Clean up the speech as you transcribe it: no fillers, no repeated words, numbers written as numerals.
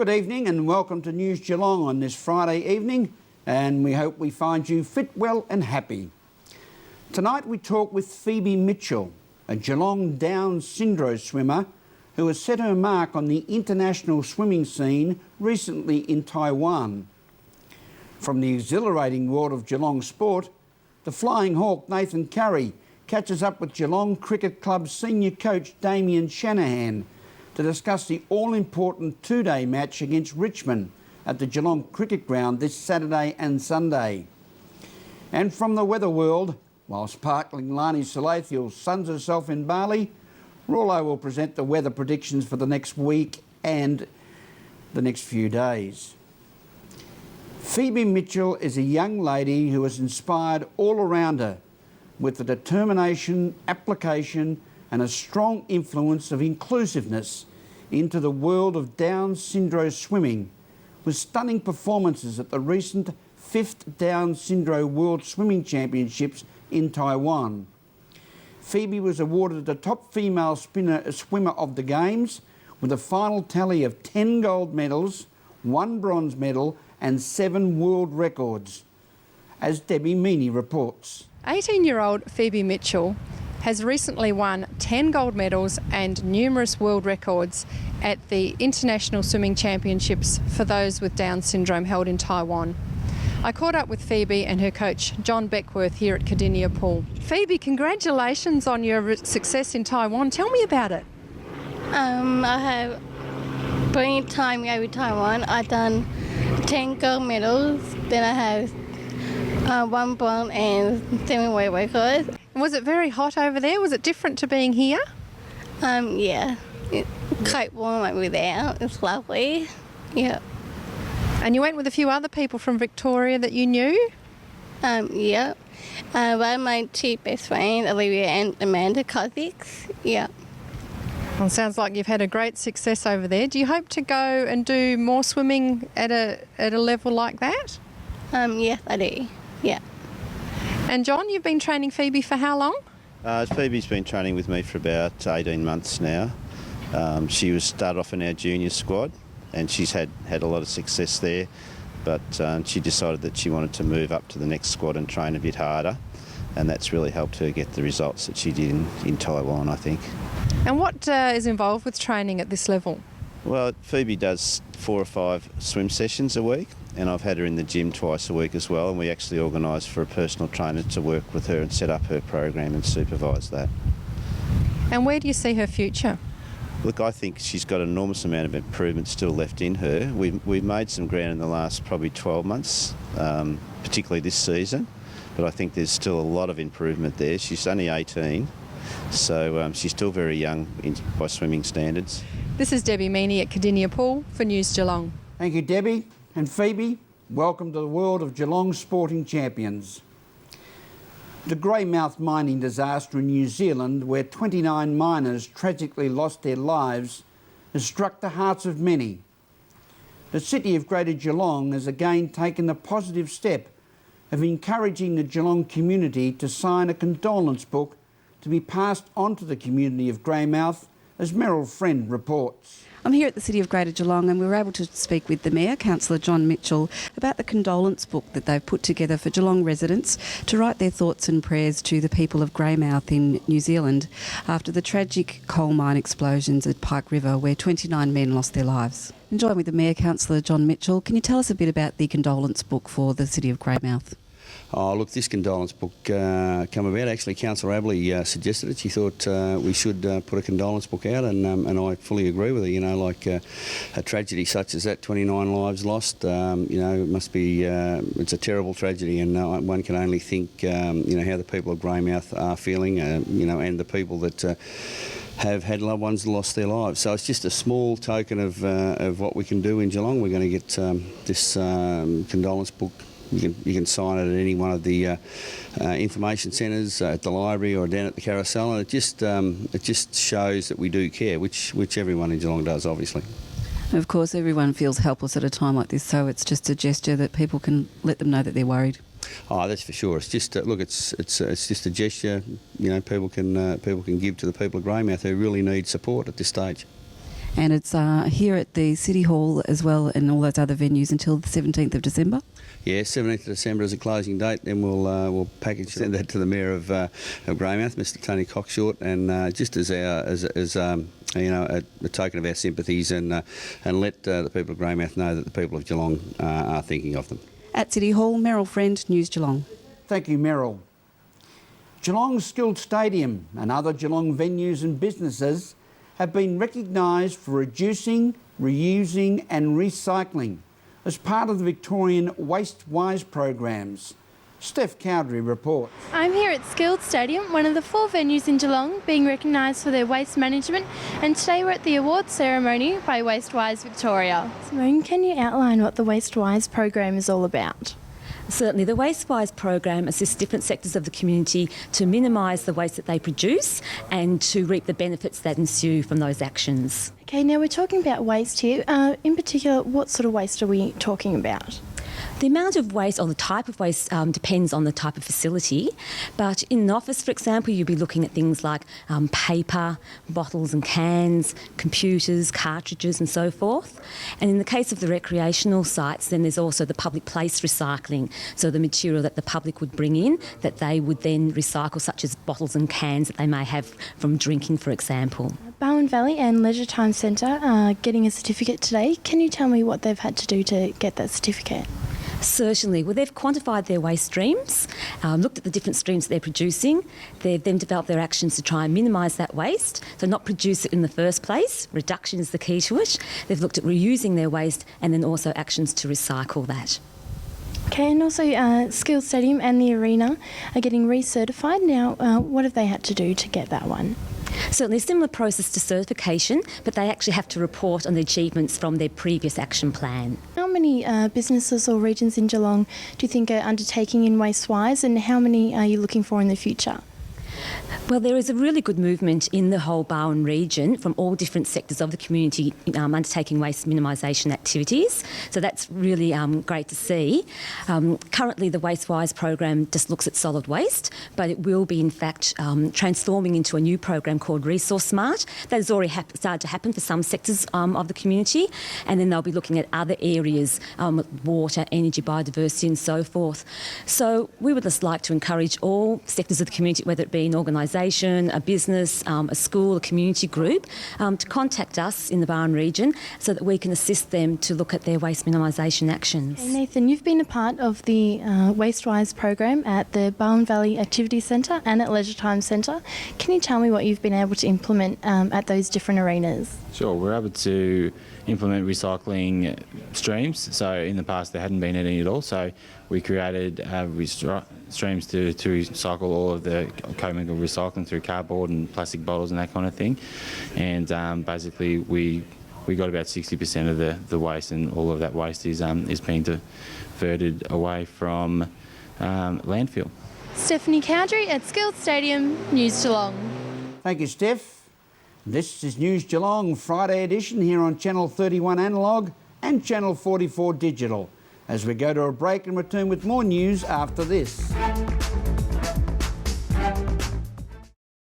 Good evening and welcome to News Geelong on this Friday evening, and we hope we find you fit, well and happy. Tonight we talk with Phoebe Mitchell, a Geelong Down syndrome swimmer who has set her mark on the international swimming scene recently in Taiwan. From the exhilarating world of Geelong sport, the Flying Hawk Nathan Curry catches up with Geelong Cricket Club senior coach Damien Shanahan to discuss the all-important two-day match against Richmond at the Geelong Cricket Ground this Saturday and Sunday. And from the weather world, while sparkling Lani Salathiel suns herself in Bali, Rollo will present the weather predictions for the next week and the next few days. Phoebe Mitchell is a young lady who has inspired all around her with the determination, application and a strong influence of inclusiveness into the world of Down syndrome swimming, with stunning performances at the recent 5th Down syndrome World Swimming Championships in Taiwan. Phoebe was awarded the top female swimmer of the Games with a final tally of 10 gold medals, 1 bronze medal and 7 world records, as Debbie Meaney reports. 18-year-old Phoebe Mitchell has recently won 10 gold medals and numerous world records at the International Swimming Championships for those with Down syndrome held in Taiwan. I caught up with Phoebe and her coach, John Beckworth, here at Cardinia Pool. Phoebe, congratulations on your success in Taiwan. Tell me about it. I have brilliant time over Taiwan. I've done 10 gold medals, then I have 1 bronze and 7 world records. Was it very hot over there? Was it different to being here? Yeah, it's quite warm over there. It's lovely. Yeah. And you went with a few other people from Victoria that you knew? Yeah. One of my 2 best friends, Olivia and Amanda Cousins. Yeah. Well, it sounds like you've had a great success over there. Do you hope to go and do more swimming at a level like that? Yes, I do. Yeah. And John, you've been training Phoebe for how long? Phoebe's been training with me for about 18 months now. She was started off in our junior squad and she's had a lot of success there, but she decided that she wanted to move up to the next squad and train a bit harder, and that's really helped her get the results that she did in Taiwan, I think. And what is involved with training at this level? Well, Phoebe does 4 or 5 swim sessions a week, and I've had her in the gym twice a week as well, and we actually organise for a personal trainer to work with her and set up her program and supervise that. And where do you see her future? Look, I think she's got an enormous amount of improvement still left in her. We've made some ground in the last probably 12 months, particularly this season, but I think there's still a lot of improvement there. She's only 18, so she's still very young by swimming standards. This is Debbie Meaney at Cardinia Pool for News Geelong. Thank you, Debbie. And Phoebe, welcome to the world of Geelong sporting champions. The Greymouth mining disaster in New Zealand, where 29 miners tragically lost their lives, has struck the hearts of many. The City of Greater Geelong has again taken the positive step of encouraging the Geelong community to sign a condolence book to be passed on to the community of Greymouth, as Meryl Friend reports. I'm here at the City of Greater Geelong and we were able to speak with the Mayor, Councillor John Mitchell, about the condolence book that they've put together for Geelong residents to write their thoughts and prayers to the people of Greymouth in New Zealand after the tragic coal mine explosions at Pike River, where 29 men lost their lives. And join with the Mayor, Councillor John Mitchell. Can you tell us a bit about the condolence book for the City of Greymouth? Oh, look, this condolence book come about. Actually, Councillor Abley suggested it. She thought we should put a condolence book out, and I fully agree with her. You know, like a tragedy such as that, 29 lives lost, you know, it must be, it's a terrible tragedy, and one can only think, you know, how the people of Greymouth are feeling, you know, and the people that have had loved ones lost their lives. So it's just a small token of what we can do in Geelong. We're going to get this condolence book. You can sign it at any one of the information centres, at the library or down at the carousel, and it just shows that we do care, which everyone in Geelong does, obviously. Of course, everyone feels helpless at a time like this, so it's just a gesture that people can let them know that they're worried. Oh, that's for sure. It's just look, it's just a gesture. You know, people can give to the people of Greymouth who really need support at this stage. And it's here at the City Hall as well and all those other venues until the 17th of December? Yeah, 17th of December is a closing date. Then we'll send that to the Mayor of Greymouth, Mr. Tony Cockshort, and just as a token of our sympathies, and let the people of Greymouth know that the people of Geelong are thinking of them. At City Hall, Meryl Friend, News Geelong. Thank you, Meryl. Geelong's Skilled Stadium and other Geelong venues and businesses have been recognised for reducing, reusing and recycling as part of the Victorian Waste-Wise programs. Steph Cowdery reports. I'm here at Skilled Stadium, one of the 4 venues in Geelong being recognised for their waste management, and today we're at the awards ceremony by Waste-Wise Victoria. Simone, can you outline what the Waste-Wise program is all about? Certainly, the Waste-Wise program assists different sectors of the community to minimise the waste that they produce and to reap the benefits that ensue from those actions. Okay, now we're talking about waste here. In particular, what sort of waste are we talking about? The amount of waste or the type of waste depends on the type of facility, but in an office, for example, you'll be looking at things like paper, bottles and cans, computers, cartridges and so forth. And in the case of the recreational sites, then there's also the public place recycling, so the material that the public would bring in that they would then recycle, such as bottles and cans that they may have from drinking, for example. Bowen Valley and Leisure Time Centre are getting a certificate today. Can you tell me what they've had to do to get that certificate? Certainly. Well, they've quantified their waste streams, looked at the different streams that they're producing. They've then developed their actions to try and minimise that waste, so not produce it in the first place. Reduction is the key to it. They've looked at reusing their waste and then also actions to recycle that. Okay, and also Skilled Stadium and the arena are getting recertified. Now, what have they had to do to get that one? Certainly a similar process to certification, but they actually have to report on the achievements from their previous action plan. How many businesses or regions in Geelong do you think are undertaking in Waste-Wise, and how many are you looking for in the future? Well, there is a really good movement in the whole Bowen region from all different sectors of the community undertaking waste minimisation activities. So that's really great to see. Currently, the Waste-Wise program just looks at solid waste, but it will be, in fact, transforming into a new program called Resource Smart. That has already started to happen for some sectors of the community, and then they'll be looking at other areas, water, energy, biodiversity and so forth. So we would just like to encourage all sectors of the community, whether it be an organisation, a business, a school, a community group, to contact us in the Bowen region so that we can assist them to look at their waste minimisation actions. Okay, Nathan, you've been a part of the Waste-Wise program at the Bowen Valley Activity Centre and at Leisure Time Centre. Can you tell me what you've been able to implement at those different arenas? Sure, we're able to implement recycling streams. So in the past there hadn't been any at all. So we created streams to recycle all of the co-mingled recycling through cardboard and plastic bottles and that kind of thing. And basically we got about 60% of the waste, and all of that waste is being diverted away from landfill. Stephanie Cowdery at Skilled Stadium, News Geelong. Thank you, Steph. This is News Geelong Friday edition here on Channel 31 Analog and Channel 44 Digital, as we go to a break and return with more news after this.